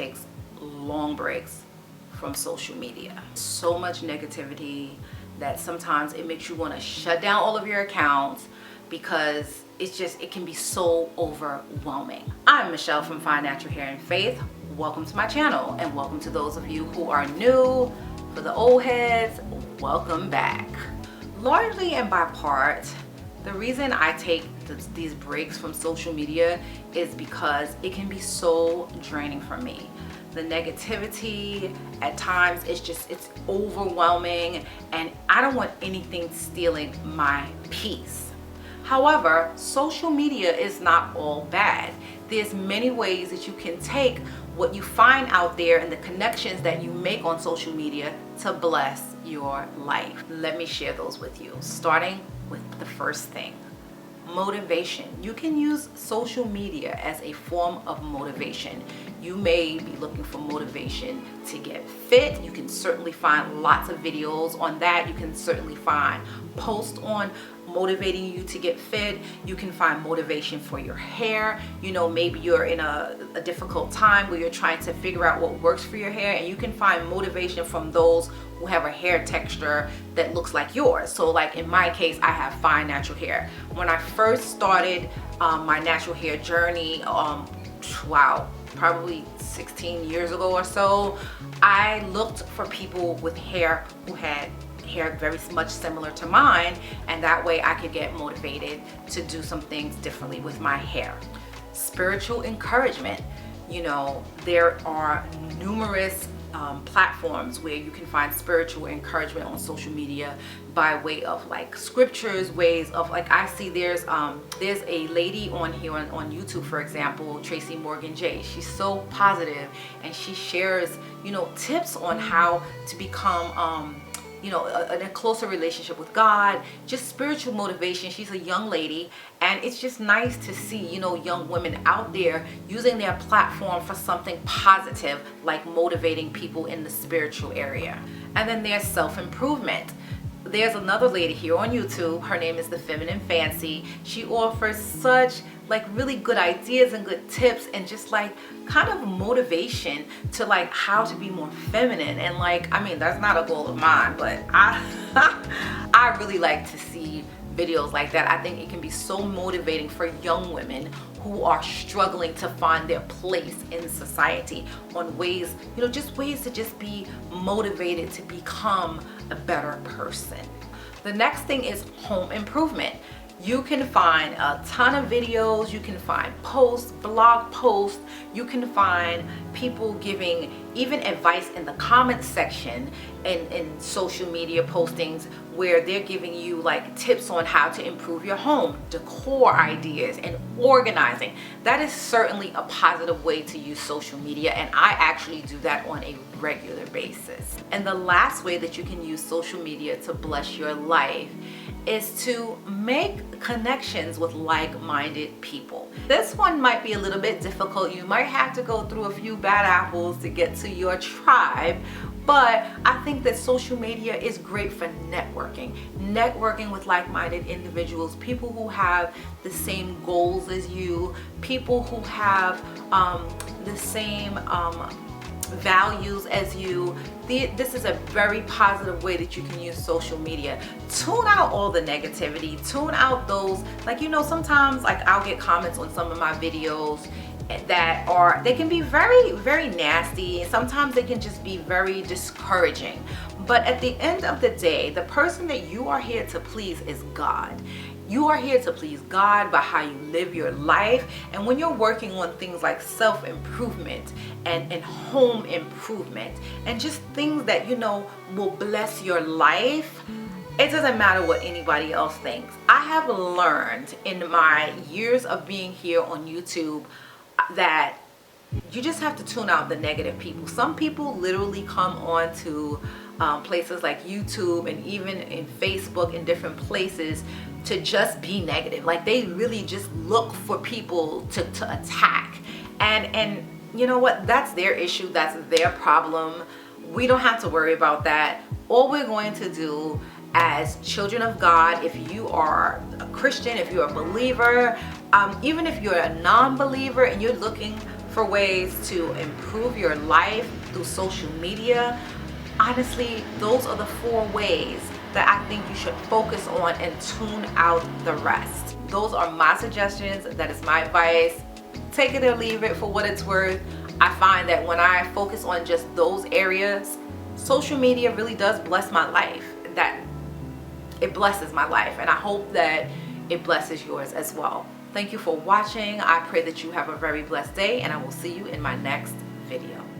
takes long breaks from social media. So much negativity that sometimes it makes you want to shut down all of your accounts because it can be so overwhelming. I'm Michelle from Fine Natural Hair and Faith. Welcome to my channel, and welcome to those of you who are new. For the old heads, welcome back. Largely and by part, the reason I take these breaks from social media is because it can be so draining for me. The negativity at times, it's overwhelming, and I don't want anything stealing my peace. However, social media is not all bad. There's many ways that you can take what you find out there and the connections that you make on social media to bless your life. Let me share those with you, starting with the first thing. Motivation. You can use social media as a form of motivation. You may be looking for motivation to get fit. You can certainly find lots of videos on that. You can certainly find posts on motivating you to get fit. You can find motivation for your hair. You know, maybe you're in a difficult time where you're trying to figure out what works for your hair, and you can find motivation from those who have a hair texture that looks like yours. So like in my case, I have fine natural hair. When I first started my natural hair journey, probably 16 years ago or so, I looked for people with hair who had hair very much similar to mine, and that way I could get motivated to do some things differently with my hair. Spiritual encouragement. You know, there are numerous platforms where you can find spiritual encouragement on social media by way of like scriptures, ways of like, I see there's a lady on here on YouTube, for example, Tracy Morgan J. She's so positive, and she shares, you know, tips on how to become in a closer relationship with God, just spiritual motivation. She's a young lady, and it's just nice to see, you know, young women out there using their platform for something positive, like motivating people in the spiritual area. And then there's self-improvement. There's another lady here on YouTube. Her name is The Feminine Fancy. She offers such like really good ideas and good tips, and just like kind of motivation to like how to be more feminine. And like, I mean, that's not a goal of mine, but I really like to see videos like that. I think it can be so motivating for young women who are struggling to find their place in society, on ways, you know, just ways to just be motivated to become a better person. The next thing is home improvement. You can find a ton of videos, you can find posts, blog posts, you can find people giving even advice in the comments section in social media postings, where they're giving you like tips on how to improve your home, decor ideas, and organizing. That is certainly a positive way to use social media, and I actually do that on a regular basis. And the last way that you can use social media to bless your life is to make connections with like-minded people. This one might be a little bit difficult. You might have to go through a few bad apples to get to your tribe, but I think that social media is great for networking with like-minded individuals, people who have the same goals as you, people who have the same values as you. This is a very positive way that you can use social media. Tune out all the negativity, tune out those, like, you know, sometimes like I'll get comments on some of my videos that they can be very, very nasty. Sometimes they can just be very discouraging. But at the end of the day, the person that you are here to please is God. You are here to please God by how you live your life. And when you're working on things like self-improvement and home improvement and just things that, you know, will bless your life, it doesn't matter what anybody else thinks. I have learned in my years of being here on YouTube that you just have to tune out the negative people. Some people literally come on to places like YouTube and even in Facebook and different places to just be negative. Like they really just look for people to attack. And you know what? That's their issue. That's their problem. We don't have to worry about that. All we're going to do as children of God, if you are a Christian, if you're a believer, even if you're a non-believer and you're looking for ways to improve your life through social media, honestly, those are the 4 ways that I think you should focus on and tune out the rest. Those are my suggestions. That is my advice. Take it or leave it for what it's worth. I find that when I focus on just those areas, social media really does bless my life. That it blesses my life, and I hope that it blesses yours as well. Thank you for watching. I pray that you have a very blessed day, and I will see you in my next video.